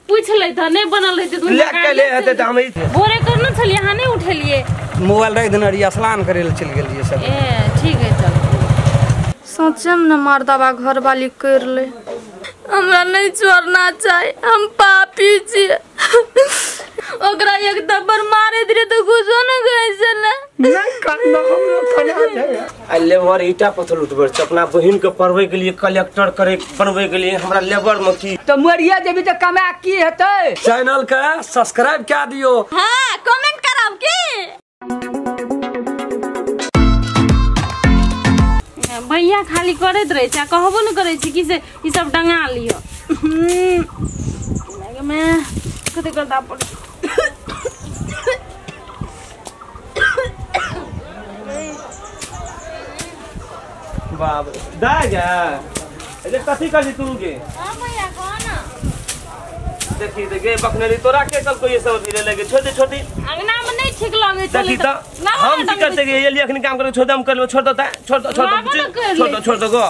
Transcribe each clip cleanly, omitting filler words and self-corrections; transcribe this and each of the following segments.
पूछ ले था नहीं बनल रहते तो लेके ले हेते त हम बोरे करना चल यहाँ नहीं उठेलिए मोबाइल रख देना रिया स्नान करे ले चल गेलिए सब ए ठीक है चल सोचम न मर्दबा घर वाली कर ले हमरा नहीं छोड़ना चाहिए हम पापी छी ओकरा एक दबर मारे दिरे तो गुजो न गई चले नहीं करना हम खना जाए आ लेबर ईटा पत्थर उठबर अपना बहिन के पढ़वे के लिए कलेक्टर करे बनवे के लिए हमरा लेबर में की तो मरिया जेबी तो कमा की हेतै चैनल के सब्सक्राइब क्या दियो हां कमेंट करब की भैया खाली करत रहे छै कहबो न करे छी कि से ई सब डंगा लियो मैं कते करता पड़ बाप दाय जा अरे कथि कर तू के हां भैया कौन देखी देखे बकनेरी तोरा के कल को ये सब फिरे लगे छोटे छोटी अंगना में नहीं ठीक लगे देखी तो हम की करते के ये अखनी काम करे छोड़ दम कर लो छोड़ दो छोड़ दो गो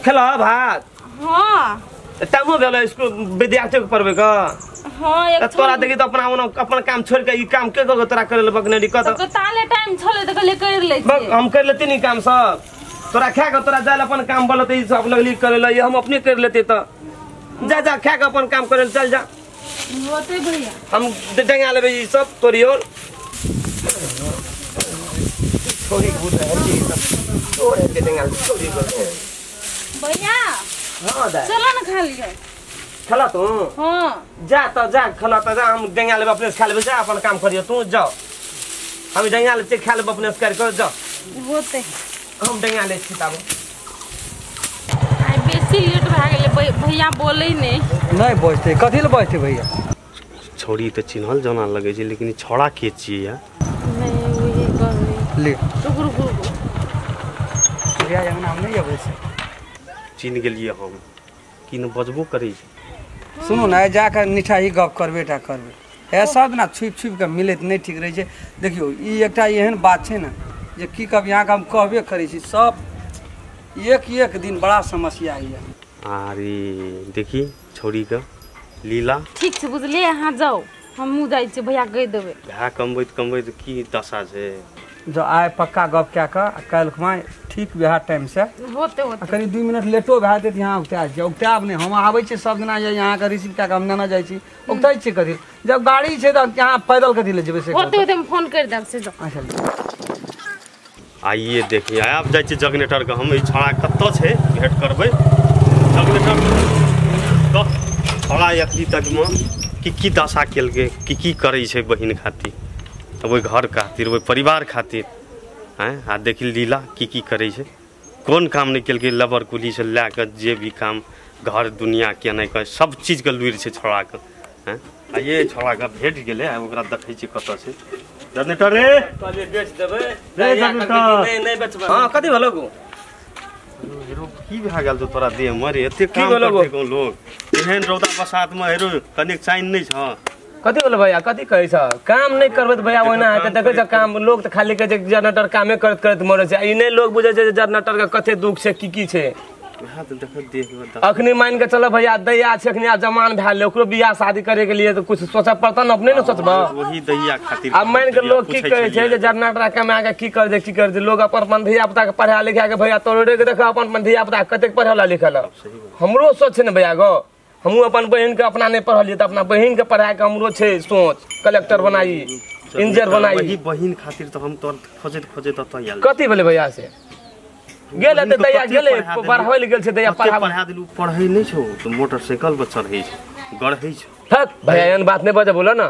खेला भात हां टाइमो भेल स्कूल विद्यार्थी के पढ़वे का हां एक तोरा देखी तो अपना काम छोड़ के ई काम के को तोरा करे ले बकनेरी का तो ताले टाइम छोले तो ले कर ले हम कर लेते नहीं काम सब तोरा खा के तोरा जाल अपन काम बोलते ई सब लगली करे ले हम अपने कर लेते तो जा जा खा के अपन काम करे चल जा होते भैया हम डंगा लेबे ई सब तोरी और छोरी भूत है जी सब तोरे के डंगा छोरी को भैया हां दा चलो ना खा लियो खला तू हां जा तो जा खला तो जा हम डंगा लेबे अपने से खा लेबे जा अपन काम करियो तू जाओ हम डंगा ले खा लेबे अपने से कर के जा होते हम डंगा ले छिताबो आई बेसी लेट भ गेले भैया बोले नहीं बजते कथि ले बजते भैया छोड़ी तो चिन्हल जना लगे छै लेकिन छोड़ा के छिए या नहीं वही कर ले रुक रिया जंगना हम नहीं आबै से चिन्ह गेलिए हम कि न बजबो करै छै सुनो ना जाकर निठाई गप करबेटा करबे ए सब ना छुप के मिलत नहीं ठीक रहे छै देखियो ई एकटा एहन बात छै ना जे की कब यहाँ का हम कहबे करै छी सब एक दिन बड़ा समस्या है अरे देखी छोड़ी के लीला ठीक से बुझलिए यहाँ जाओ हमहू जाई छी भैया कह देबे भा कमबैत की दशा छै जो आए पक्का गप क्या का कल खुमा ठीक बिहार टाइम से होते करीब 2 मिनट लेटो भए जेतै यहाँ उगता छै उगताब नहीं हम आबै छी सब दिना यहाँ के रिसीव कए के हम ना जाइ छी उगतै छी कथि जब गाड़ी छै त यहाँ पैदल कथि ले जेबै से होते हम फोन कर देब से जाओ अच्छा आइए देखिए आब जाइ छी जगनेटर के हम ई छोड़ा कत्तो छै भेट करबै जगनेटर तो छोड़ा अखनी तक में की दशा केलकै की करै छै बहिन खातिर ओहि घर खातिर ओहि परिवार खातिर हैं आ देखी लीला की करै छै कोन काम नहीं केलकै लबर कुली से लए के जे भी काम घर दुनिया केनाइ के सब चीज के लुरि छै छोड़ा के हैं आ ये छोड़ा के भेट गेलै आ ओकरा देखै छी कतऽ छै जनरेटर रे कहलिए बेच देबै रे जनरेटर नहीं बेचबै हां कथि भलो को हेरो की भए गेल तोरा देह मरे एते काम करते को लोग एहन रौदा बसात में हेरो कनेक चाइन नहीं छ कथि बोल भैया कथि कहै छ काम नहीं करबै त भैया ओना है त देखै छ काम लोग त खाली कहै छै जनरेटर कामे करत करत मरै छै ई नहीं लोग बुझै छै जनरेटर के कते दुख छै की छै वहाँ तो देख देख अखनी मान के चलो भैया दैया छै अखनी जमान भेल ओकरो बियाह शादी करे के लिए तो कुछ सोचा पड़ता न अपने न सोचबा वही दैया खातिर अब मान के लोग की कहै छै जे जनरेटर कमा के की कर दे लोग अपन धिया पुता के पढ़ा लिखा के भैया तोरे के देखा अपन धिया पुता कते पढ़ला लिखला हमरो सोच छै न भैया गो हमहू अपन बहन के अपना नहीं पढ़लिए त अपना बहन के पढ़ा के हमरो छै सोच कलेक्टर बनाई इंजीनियर बनाई वही बहन खातिर तो हम तो खोजत त आयल कथि भेले भैया से गेले त दैया गेले पढ़ावे ले गेल छै दैया पढ़ा दिलु पढ़ै नहीं छौ तो मोटरसाइकिल पर चढ़ै छै गढ़ै छै हट भैया एहन बात नहीं बजे बोला ना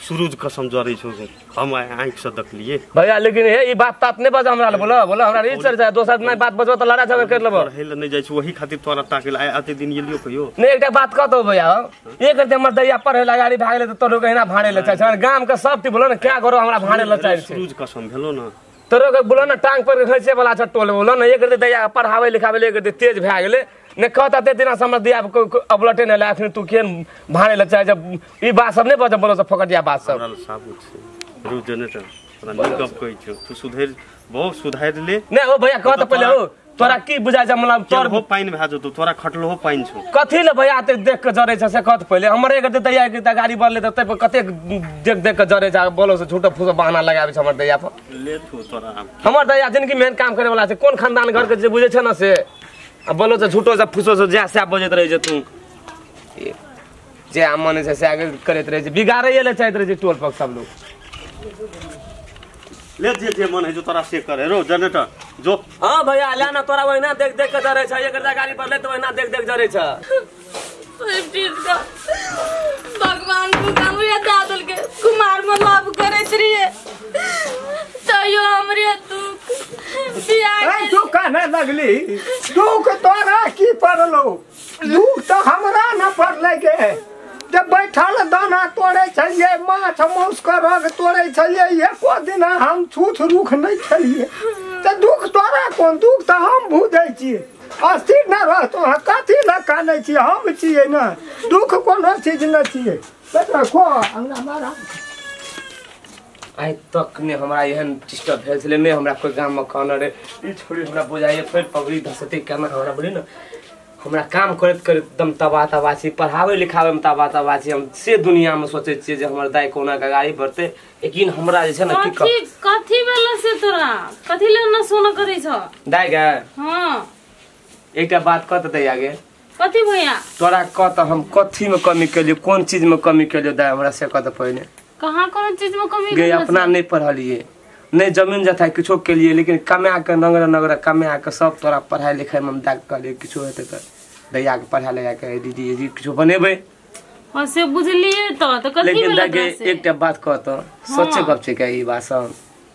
सूरज कसम जरै छौ हम आंख से देखलिए भैया लेकिन हे ई बात तात नहीं बजा हमरा बोला हमरा रीच चढ़ जाए दोसर नहीं बात बजो त लड़ा झगड़ कर लेबो पढ़ै ले नहीं जाइ छै वही खातिर तोरा ताकल आते दिन एलियो कहियो नहीं एकटा बात कहतो भैया एक करते हमर दैया पढ़े ला गाड़ी भागले त तोरो कहिना भाड़े ले चाहे छ गांव के सब ती बोलो ना क्या करो हमरा भाड़े ले चाहे छै सूरज कसम भेलो ना तोरो के बोलो ना टांग पर खैसे वाला छ टोल बोलो ना एक करते दैया पढ़ावे लिखावे ले करते तेज भए गेले ने कहता ते दिना समझ दिया अबलटे ने लाख तू केन भाड़े ले चाहे जब ई बात सब नहीं बज बोलो सब फकटिया बात सब हमरा साबुत छै रू जनरेटर तोरा नहीं गप कहै छौ तू सुधैर बहुत सुधार ले नहीं ओ भैया कहत पहले हो तोरा की बुझाइ छै मतलब तोर हो पाइन भए जतो तोरा खटलो हो पाइन छौ कथी ले भैया ते देख के जरे छै से कत पहिले हमरे के दैया के गाड़ी बढ़ले त तै पर कते देख देख के जरे छै बोलो से झूठो फूस बहाना लगाबै छै हमर दैया पर ले तू तोरा हमर दैया जिनकी मेहनत काम करे वाला छै कोन खानदान घर के जे बुझे छै ना से अब बोलो से झूठो से फूसो से जा से बजत रहे छै तू जे मन से आगे करत रहे छै बिगाड़े ले चाहत रहे छै टोल पर सब लोग ले जे मन है जो तोरा से करे रो जनरेटर जो हां भैया ले ना तोरा वहिना देख देख के जरे छै एकर गाड़ी पर ले त वहिना देख देख जरे छै भगवान को कामया दादल के कुमार में लाभ करे रहिए तयो हमरे तू कहने लगली दुख तोरा की पड़लो दुख तो हमरा न पड़ले के जब बैठल दाना तोड़े छलिए माछ मौस के रग तोड़े छलिए एको दिन हम छूछ रुख नहीं छलिए तो दुख तोरा कोन दुख तो हम बुझे छी अस्थिर न रहतो कथी ल काने छी हम छिए न दुख कोनो चीज न छिए बेटा को अंगना मारा आइ तक ने हमरा एहन डिस्टर्ब भेल छले ने हमरा कोई गाम में कहने रे ई छोड़ी हमरा बुझाइए फेर पगड़ी धसते केना हमरा बोली न हमरा काम करत करत एकदम तबा छी पढ़ावे लिखावे में तबा छी हम से दुनिया में सोचे छी जे हमर दाई कोना के गाड़ी बढ़ते लेकिन हमरा जे छै न कथी भेल से तोरा कथी ले न सोना करै छ दाई गे हां एकटा बात कहत दे आगे कथी भैया तोरा कहत हम कथी में कमी केलियो कोन चीज में कमी केलियो दाई हमरा से कहत पहिले कहां कोन चीज में कमी गे अपना नहीं पढ़लिए नहीं जमीन जथा किछो के लिए लेकिन कमा के नगर कमा के सब तोरा पढ़ाई लिखाई में दाग कर किछो हेते त दैया के पढ़ा लगा के दीदी जी किछो बनेबे हां से बुझलिए तो कथी लेकिन लगे एकटा बात कहत सोचे गप छै के ई बात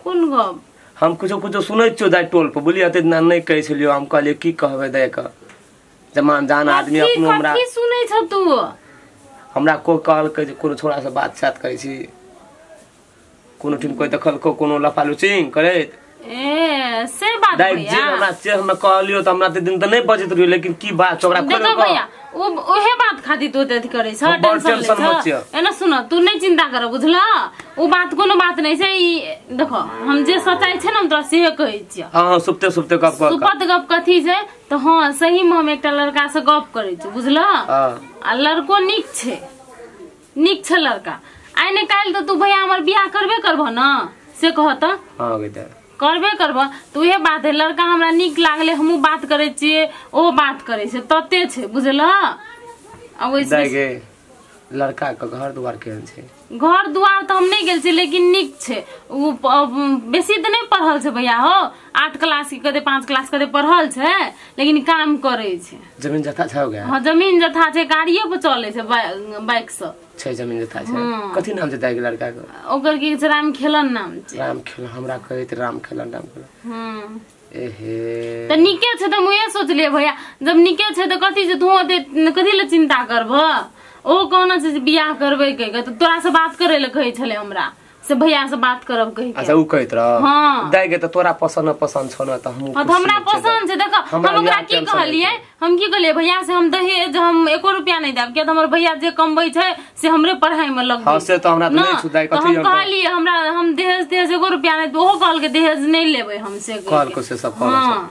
कोन गप हम कुछो सुनै छियो दाई टोल पर बोलिए एते दिन नहीं कहै छलियो हम कहलिए की कहबे दाई के जमान जान आदमी अपनो हमरा की सुनै छ तू हमरा को कहल के कोनो छोरा से बात चात करै छी कोनो ठिन कोई देखल को कोनो लफालुचिंग करैत ए से बात दाई जे हमरा से हम कहलियो त हमरा ते दिन त नहीं बजत रहियो लेकिन की बात ओकरा देखो भैया ओहे बात खातिर तू अथी करै छ टेंशन मत छ एना सुन तू नहीं चिंता कर बुझला ओ बात कोनो बात नहीं छै ई देखो हम जे सच्चाई छै न हम तोरा से कहै छी हां सुपते सुपत गप कथी छै त हां सही में हम एकटा लड़का से गप करै छी बुझला आ लड़को नीक छै लड़का आइ ने काल तो तू भैया हमर बियाह करबे करबो न से कहत हां बेटा करबे करबो तू ये बात है लड़का हमरा नीक लागले हमहु बात करे छिए ओ बात करे छै तते छै बुझला आ ओइसे गे लड़का के घर द्वार केहन छै घर द्वार तो हम नहीं गेल छी लेकिन नीक छै उ बेसी त नहीं पढ़ल छै भैया हो 8 क्लास के कदे 5 क्लास कदे पढ़ल छै लेकिन काम करे छै जमीन जथा छै हो गया हां जमीन जथा छै गाड़ियो पर चले छै बाइक से छै जमीन जथा छै कथी नाम छै दाई लड़का के ओकर की राम खेलन नाम छै राम खेलन हमरा कहैत राम खेलन नाम के एहे त नीके छै त मुए सोचलिए भैया जब नीके छै त कथी छै तू कथी ले चिंता करबो ओ कोना से बियाह करबे के त तोरा से बात करे ले कहै छले हमरा से भैया से बात करब कहि के अच्छा उ कहैत रह हां दाई गे त तोरा पसंद छ न त हम हमरा पसंद छै देखो हम ओकरा की कहलिए हम की कहलिए भैया से हम दहेज हम 1 रुपया नहीं देब के त हमर भैया जे कमबै छै से हमरे पढ़ाई में लगबै हां से त हमरा नहीं छु दाई कथि हम कहलिए हमरा हम दहेज 1 रुपया नहीं ओहो कहल के दहेज नहीं लेबै हम से कहल को से सब कहल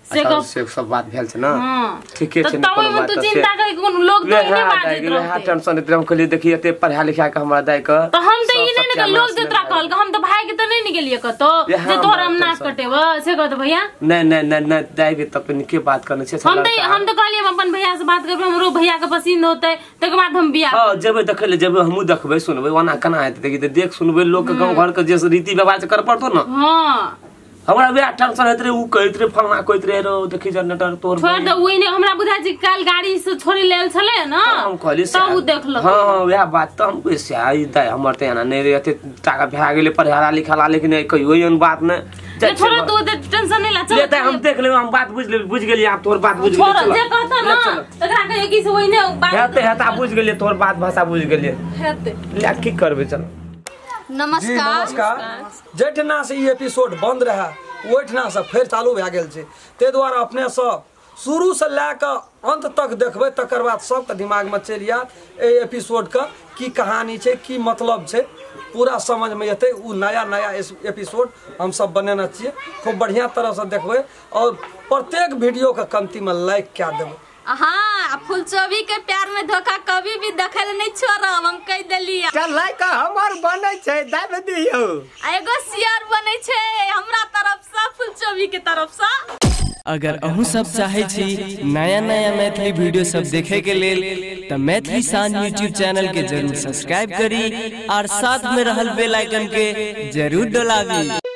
से सब बात भेल छै ना ठीके छै त तब तू चिंता कर कोन लोग तो इने बात रहते टेंशन एकदम कहली देखिए एते पढ़ा लिखा के हमरा दाई के त हम त इने ने लोग जे तोरा कहल हम त भाई के त नहीं निकलिए कतो जे तोरा हम ना कटेब से कहत भैया नहीं दाई के त के बात करने छै हम त कहलिए हम अपन भैया से बात करब हमरो भैया के पसंद होतै तक बाद हम बियाह हां जेबे देखे ले जेबे हमहु देखबै सुनबै ओना केना हेतै देखि देख सुनबै लोग के गांव घर के जे रीति व्यवहार कर पड़तो न हां हमरा बे टेंशन हेत रे उ कहैत रे फलना कहैत रे रो देखि जनरेटर तोर छोड़ दे ओइने हमरा बुझा जी काल गाड़ी से छोड़ी लेल छले न हम कहली त उ देखलक हां वह बात त हम कैसे आई दाई हमर त एना नहीं रे एते टाका भा गेले पढ़ाला लिखाला लेकिन कहियो एहन बात न छोड़ तू टेंशन नहीं ला चल ले हम देख लेब हम बात बुझ गेली आप तोर बात बुझ गेली छोड़ जे कहता न तकरा कहे कि से ओइने बात हेता बुझ गेली तोर बात भाषा बुझ गेली हेते ले की करबे चल नमस्कार जेठना से ई एपिसोड बंद रहा ओठना से फिर चालू भए गेल छै ते द्वारा अपने सब शुरू से लेकर अंत तक देखबै तकर बाद सबके दिमाग में चलि आयत ए एपिसोड के की कहानी छै की मतलब छै पूरा समझ में अतै। उ नया नया एपिसोड हम सब बनेना चाहिए, खूब बढ़िया तरह से देखबै और प्रत्येक वीडियो के कमती में लाइक क्या देबै। हाँ, फुलचोभी के प्यार में धोखा कभी भी देखल नहीं छोड़ब, हम कह देलिए। चल लाइक हमर बनै छै दाब दियौ, एगो शेयर बनै छै हमरा तरफ से, फुलचोभी के तरफ से। अगर अहू सब चाहे छी नया नया मैथिली वीडियो सब देखे के लेल तो मैथिली साँझ यूट्यूब चैनल के जरूर सब्सक्राइब करी और साथ में रहल बेल आइकन के जरूर दबावी।